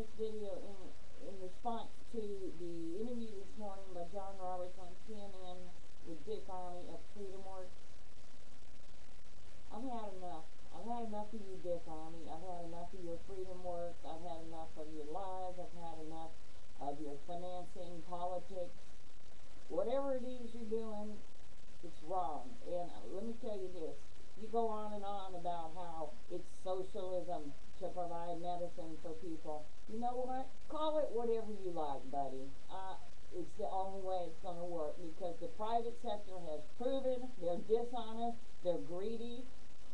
this video in response to the interview this morning by John Roberts on CNN with Dick Armey of Freedom Works. I've had enough. I've had enough of you, Dick Armey. I've had enough of your freedom work. I've had enough of your lies. I've had enough of your financing, politics. Whatever it is you're doing, it's wrong. And let me tell you this. You go on and on about how it's socialism to provide medicine for people. You know what? Call it whatever you like, buddy. It's the only way it's going to work, because the private sector has proven they're dishonest, they're greedy,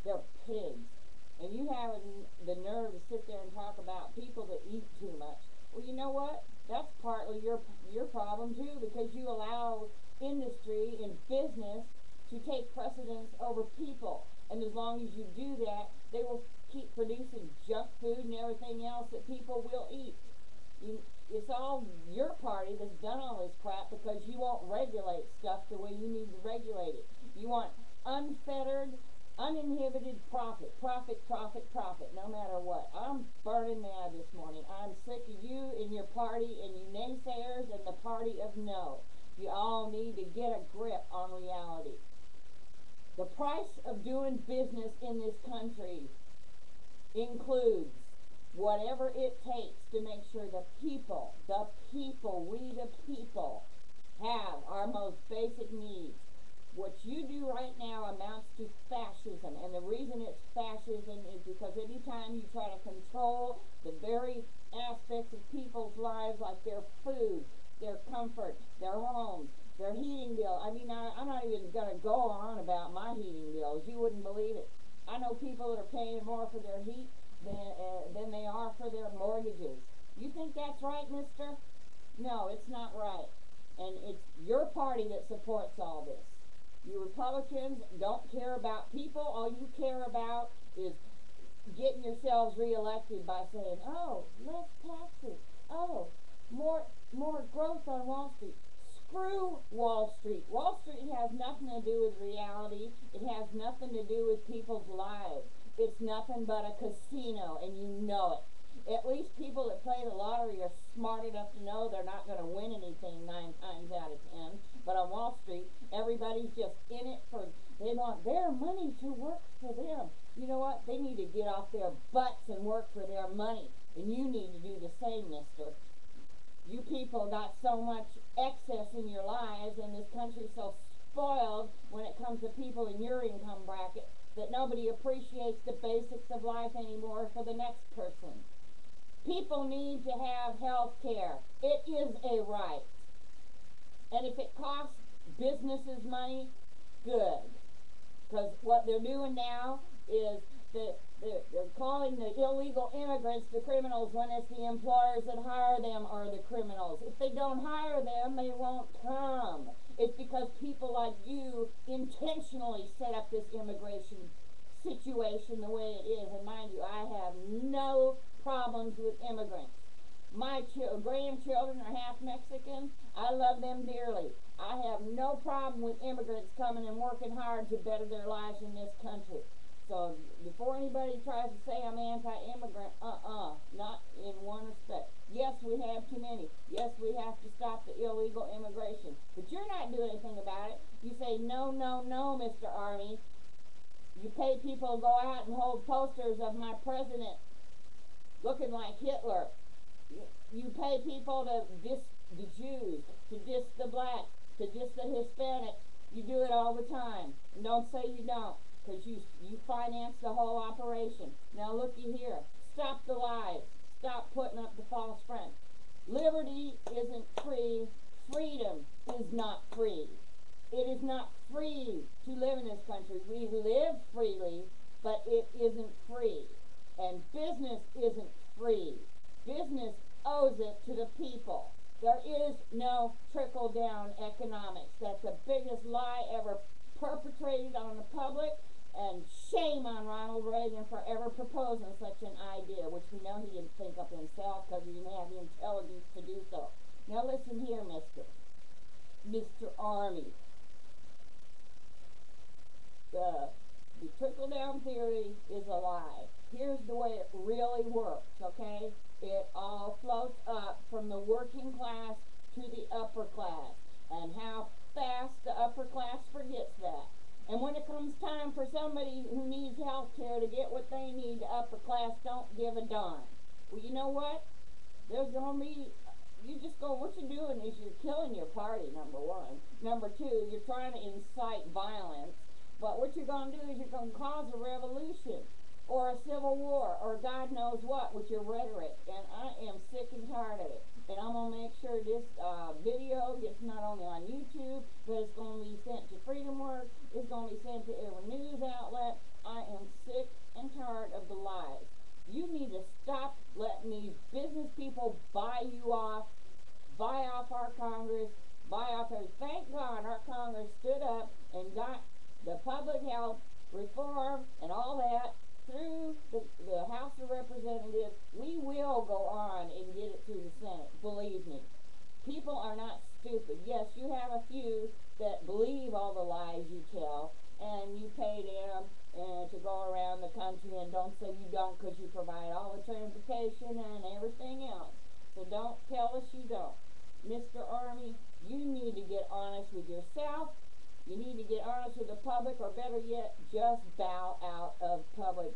they're pigs. And you have the nerve to sit there and talk about people that eat too much. Well, you know what? That's partly your problem too, because you allow industry and business to take precedence over people. And as long as you do that, they will keep producing junk food and everything else that people will eat. It's all your party that's done all this crap, because you won't regulate stuff the way you need to regulate it. You want unfettered, uninhibited profit, profit, profit, profit, no matter what. I'm burning mad this morning. I'm sick of you and your party and you naysayers and the party of no. You all need to get a grip on reality. The price of doing business in this country includes whatever it takes to make sure the people, we the people, have our most basic needs. What you do right now amounts to fascism, and the reason it's fascism is because anytime you try to control the very aspects of people's lives, like their food, their comfort, their homes, their heating bill. I mean, I'm not even going to go on about my heating bills. You wouldn't believe it. I know people that are paying more for their heat than they are for their mortgages. You think that's right, mister? No, it's not right. And it's your party that supports all this. You Republicans don't care about people. All you care about is getting yourselves reelected by saying, oh, less taxes. Oh, more growth on Wall Street. Screw Wall Street. Wall Street has nothing to do with reality. It has nothing to do with people's lives. It's nothing but a casino, and you know it. At least people that play the lottery are smart enough to know they're not going to win anything 9 times out of 10. But on Wall Street, everybody's just in it for, they want their money to work for them. You know what? They need to get off their butts and work for their money. And you need to do the same, mister. You people got so much excess in your lives, and this country's so spoiled when it comes to people in your income bracket that nobody appreciates the basics of life anymore for the next person. People need to have health care. It is a right. And if it costs businesses money, good. Because what they're doing now is they're calling the illegal immigrants the criminals, when it's the employers that hire them are the criminals. If they don't hire them, they won't come. It's because people like you intentionally set up this immigration situation the way it is. And mind you, I have no problems with immigrants. My grandchildren are half Mexican. I love them dearly. I have no problem with immigrants coming and working hard to better their lives in this country. So before anybody tries to say I'm anti-immigrant, not in one respect. Yes, we have too many. Yes, we have to stop the illegal immigration. But you're not doing anything about it. You say, no, no, no, Mr. Armey. You pay people to go out and hold posters of my president looking like Hitler. You pay people to diss the Jews, to diss the blacks, to diss the Hispanics. You do it all the time. And don't say you don't, because you finance the whole operation. Now looky here. Stop the lies. Stop putting up the false front. Liberty isn't free. Freedom is not free. It is not free to live in this country. We live freely, but it isn't free. And business isn't free. Business owes it to the people. There is no trickle-down economics. That's the biggest lie ever perpetrated on the public, and shame on Ronald Reagan for ever proposing such an idea, which we know he didn't think up himself because he didn't have the intelligence to do so. Now listen here, Mr. Armey. The trickle-down theory is a lie. Here's the way it really works, okay? It all floats up from the working class to the upper class. And how fast the upper class forgets that. And when it comes time for somebody who needs health care to get what they need, the upper class don't give a darn. Well, you know what? There's going to be, what you're doing is you're killing your party, number one. Number two, you're trying to incite violence. But what you're going to do is you're going to cause a revolution or a civil war or God knows what with your rhetoric. And I am sick and tired of it. And I'm going to make sure this video gets not only on YouTube, but it's going to be sent to Freedom Works. It's going to be sent to every news outlet. I am sick and tired of the lies. You need to stop letting these business people buy you off, buy off our Congress, buy off everything. Thank God our Congress stood up and got the public health reform and all that through the House of Representatives. We will go on and get it through the Senate. Believe me. People are not stupid. Yes, you have a few that believe all the lies you tell, and you pay them to go around the country, and don't say you don't because you provide all the transportation and everything else. So don't tell us you don't. Mr. Armey, you need to get honest with yourself. You need to get honest with the public, or better yet, just bow out of public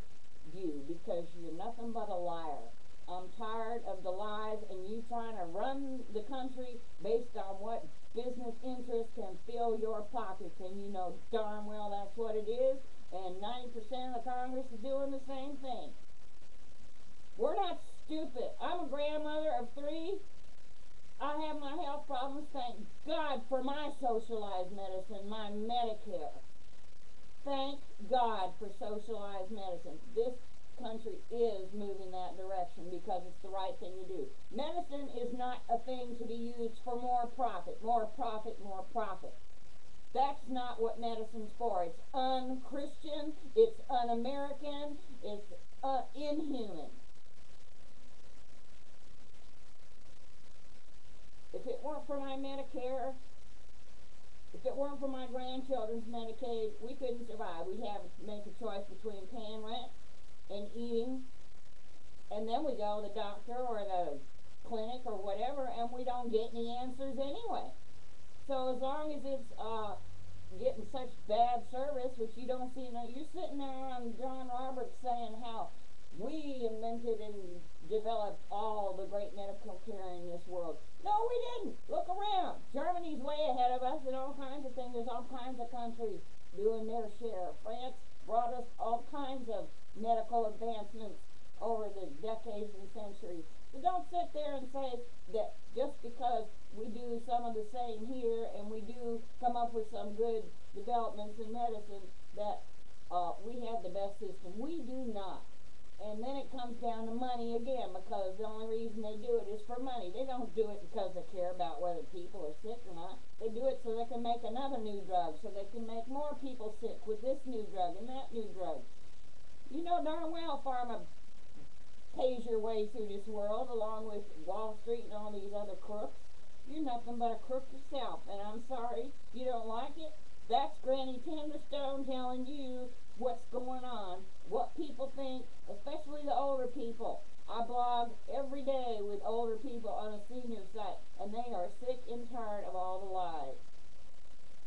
view, because you're nothing but a liar. I'm tired of the lies and you trying to run the country based on what business interests can fill your pockets, and you know darn well that's what it is, and 90% of the Congress is doing the same thing. We're not stupid. I'm a grandmother of 3. I have my health problems. Thank God for my socialized medicine, my Medicare. Thank God for socialized medicine. This country is moving that direction because it's the right thing to do. Medicine is not a thing to be used for more profit, more profit, more profit. That's not what medicine's for. It's un-Christian, it's un-American, it's inhuman. If it weren't for my Medicare, if it weren't for my grandchildren's Medicaid, we couldn't survive. We'd have to make a choice between paying rent and eating, and then we go to the doctor or the clinic or whatever, and we don't get any answers anyway. So as long as it's getting such bad service, which you don't see, you're sitting there on John Roberts saying how we invented and developed all the great medical care in this world. No, we didn't. Look around. Germany's way ahead of us in all kinds of things. There's all kinds of countries doing their share. France brought us all kinds of medical advancements over the decades and centuries. So don't sit there and say that just because we do some of the same here and we do come up with some good developments in medicine that we have the best system. We do not. And then it comes down to money again, because the only reason they do it is for money. They don't do it because they care about whether people are sick or not. They do it so they can make another new drug, so they can make more people sick with this new drug and that new drug. You know darn well pharma pays your way through this world, along with Wall Street and all these other crooks. You're nothing but a crook yourself, and I'm sorry you don't like it. That's Granny Tenderstone telling you what's going on, what people think, especially the older people. I blog every day with older people on a senior site, and they are sick and tired of all the lies.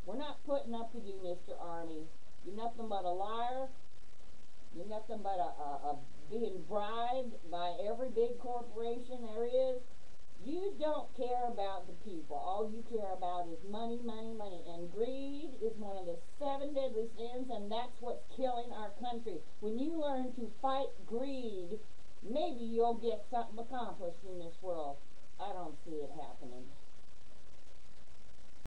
We're not putting up with you, Mr. Armey. You're nothing but a liar. You're nothing but a being bribed by every big corporation there is. You don't care about the people. All you care about is money, money, money. And greed is one of the 7 deadly sins, and that's what's killing our country. When you learn to fight greed, maybe you'll get something accomplished in this world. I don't see it happening.